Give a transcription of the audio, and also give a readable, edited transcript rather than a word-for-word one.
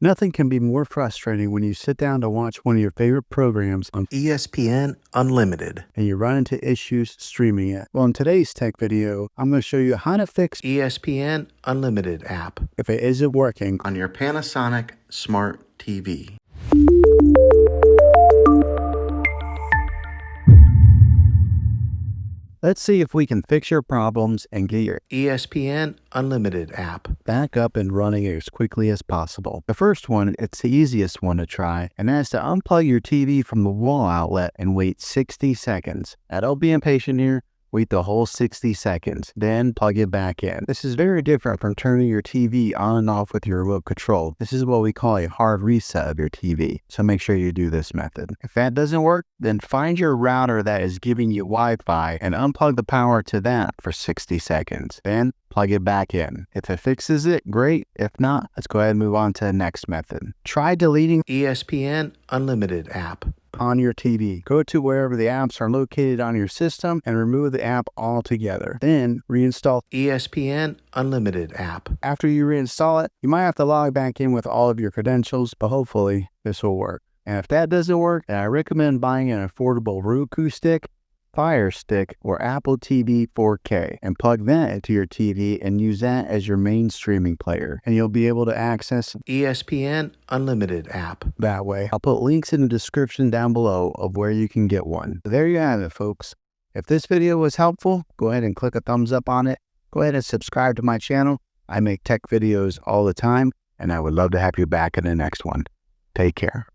Nothing can be more frustrating when you sit down to watch one of your favorite programs on ESPN Unlimited. and you run into issues streaming it. Well, in today's tech video, I'm going to show you how to fix ESPN Unlimited app if it isn't working. on your Panasonic Smart TV. Let's see if we can fix your problems and get your ESPN Unlimited app. back up and running as quickly as possible. The first one, it's the easiest one to try, and that's to unplug your TV from the wall outlet and wait 60 seconds. Now, don't be impatient here. Wait the whole 60 seconds, then plug it back in. This is very different from turning your TV on and off with your remote control. This is what we call a hard reset of your TV, so make sure you do this method. If that doesn't work, then find your router that is giving you Wi-Fi and unplug the power to that for 60 seconds. Then plug it back in. If it fixes it, great. If not, let's go ahead and move on to the next method. Try deleting ESPN Unlimited app. on your TV. Go to wherever the apps are located on your system and remove the app altogether. Then reinstall. ESPN Unlimited app. After you reinstall it, you might have to log back in with all of your credentials, but hopefully this will work. And if that doesn't work, then I recommend buying an affordable Roku stick, Fire Stick, or Apple TV 4K and plug that into your TV and use that as your main streaming player. And you'll be able to access ESPN Unlimited app. that way. I'll put links in the description down below of where you can get one. There you have it, folks. If this video was helpful, go ahead and click a thumbs up on it. Go ahead and subscribe to my channel. I make tech videos all the time, and I would love to have you back in the next one. Take care.